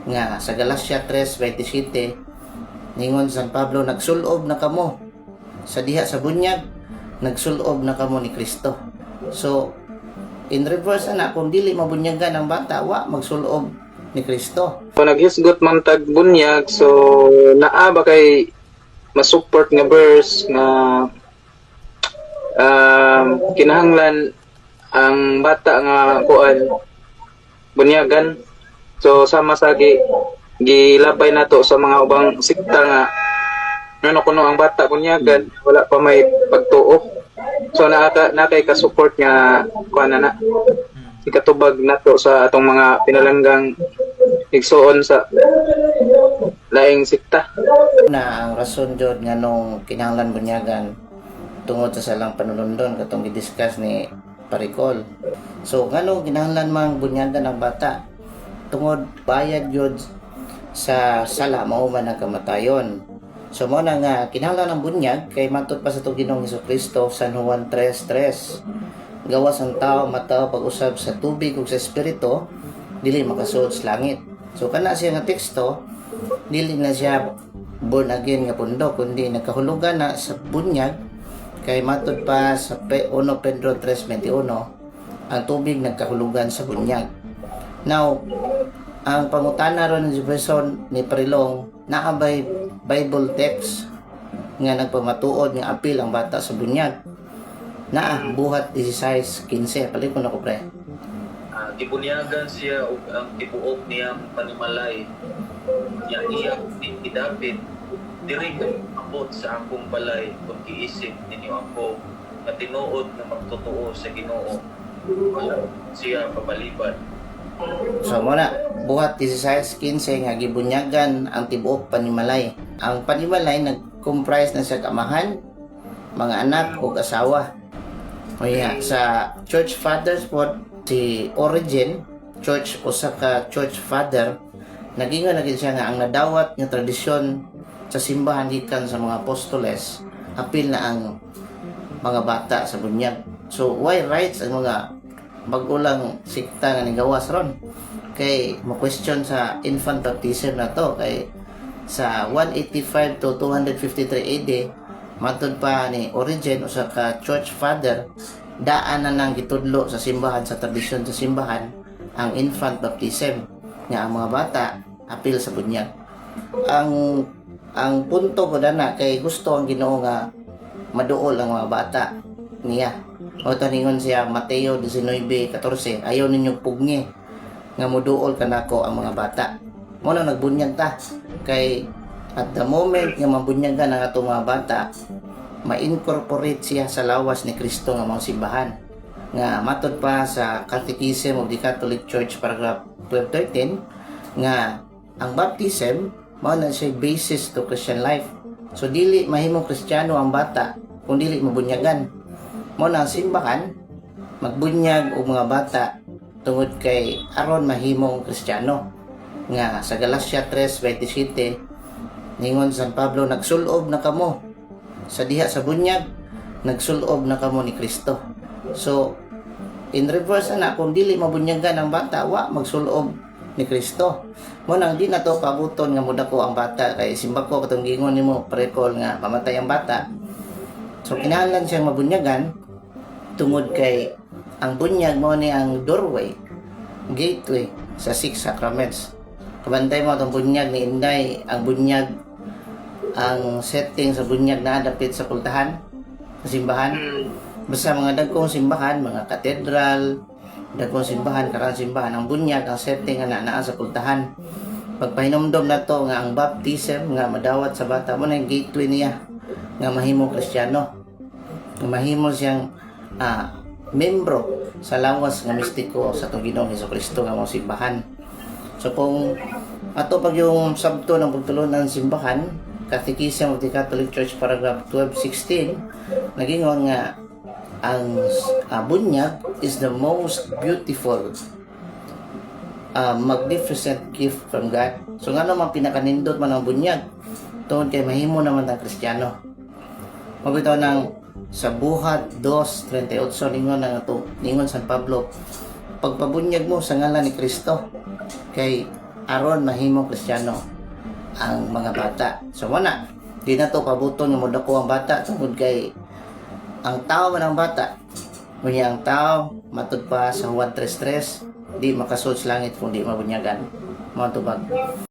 nga sa Galacia 3:27 ningon San Pablo, nagsulob na kamo sa diha sa bunyag, nagsulob na kamo ni Kristo. So in reverse na, kung dili mabunyagan ang bata, wa magsulob ni Kristo. So naghisgot man tag bunyag, so naa ba kay masupport nga verse nga kinahanglan ang bata nga kuan bunyagan. So sama sa gilabay nato sa mga ubang sikta nga ano kuno ang bata bunyagan wala pa may pagtuo. So nakay ka support nga kuan na ikatubag nato sa atong mga pinalanggang igsuon sa laing sikta. Na ang rason jud nga nung kinahanglan bunyagan tungod sa salang panulundon katong gidiscuss ni Paricol. So ngano kinahanglan mang bunyagan ang bata? Tungod bayad jud sa sala mao man ang kamatayon. So mo na nga kinahanglan ang bunyag kay matud pa sa Ginoong Hesukristo San Juan 3:3. Gawas ang tao matao pag-usab sa tubig ug sa espiritu dili makasuod sa langit. So kana siya nga teksto dili na siya born again nga pundo kundi nagkahulugan na sa bunyag kay matud pa sa 1 Pedro 3:21 ang tubig nagkahulugan sa bunyag. Now ang pangutana ron ni Jefferson ni Parilong naabay Bible text nga nagpamatuod nga apil ang bata sa bunyag. Naa buhat 16:15 palikon ako pre. Gibunyagan siya ug ang tibuok niyang panimalay niya iya idapit diri abot sa akong balay kung giisip ninyo ako nga tinuod nga magtotoo sa Ginoo wala siya pabaliban. So muna buhat 16:15 nga gibunyagan ang tibuok panimalay. Ang panimalay nag-comprise na sa amahan, mga anak ug asawa. Kaya sa Church Fathers po si Origen, usa ka church father, nagingon na siya nga ang nadawat nga tradisyon sa simbahan gikan sa mga apostoles apil na ang mga bata sa bunyag. So why rights ang mga bagulang sikta nga nigawas ron? Kay mo-question sa infant baptism na to kay sa 185 to 253 AD matud pa ni Origen usa ka church father daan na nang gitudlo sa simbahan sa tradisyon sa simbahan ang infant baptism nga ang mga bata apil sa bunyag. Ang punto ko na kay gusto ang Ginoo nga maduol ang mga bata niya. O taningon siya Mateo 19:14 ayaw ninyong pugni nga moduol kanako ang mga bata. Mo na nagbunyag ta kay at the moment nga mabunyagan ang atong mga bata ma-incorporate siya sa lawas ni Kristo nga mga simbahan nga matud pa sa Catechism of the Catholic Church paragraph 1213 nga ang baptism mao na siya basis to Christian life. So dili mahimong Kristiyano ang bata kung dili mabunyagan. Mao na ang simbahan magbunyag og mga bata tungod kay aron mahimong Kristiyano nga sa Galacia 3:27 ningon San Pablo, nagsulob na kamo sa diha sa bunyag, nagsulob na kamo ni Kristo. So in reverse na, kung dili mabunyagan ang bata, wa magsulob ni Kristo. Mo nang di na to pabuton nga mudako ang bata kay simba ko katong gingon nimo Paricol nga mamatay ang bata. So kinahanglan siyang mabunyagan tungod kay ang bunyag mo ni ang doorway, gateway sa 6 sacraments. Kabantay mo itong bunyag ni Inday, ang bunyag, ang setting sa bunyag na dapit sa pultahan, sa simbahan. Basta mga dagkong simbahan, mga katedral, dagkong simbahan, karang simbahan, ang bunyag, ang setting nga naa sa pultahan. Pagpahinomdom na to nga ang baptism nga madawat sa bata mo na yung gateway niya nga mahimong Kristiyano. Mahimo siyang membro sa lawas nga mistiko sa itong Ginoong Hesukristo nga mga simbahan. So kung ato pag yung sabto ng pagtulon ng simbahan, Catechism of the Catholic Church paragraph 1216 nagingon nga ang bunyag is the most beautiful magnificent gift from God. So nga naman pinakanindot man ang bunyag tungod kay mahimo naman ang Kristiyano. Mabitaw ng sa buhat 2:38 ningon San Pablo, pagpabunyag mo sa ngalan ni Kristo kay aron mahimong Kristiyano ang mga bata. So wala, di na to pabuton nga modako ang bata tungod kay ang tao man ang bata. Kunya ang tao matud pa sa huwad tres-tres, di makasud sa langit kung di mabunyagan. Mga tubag.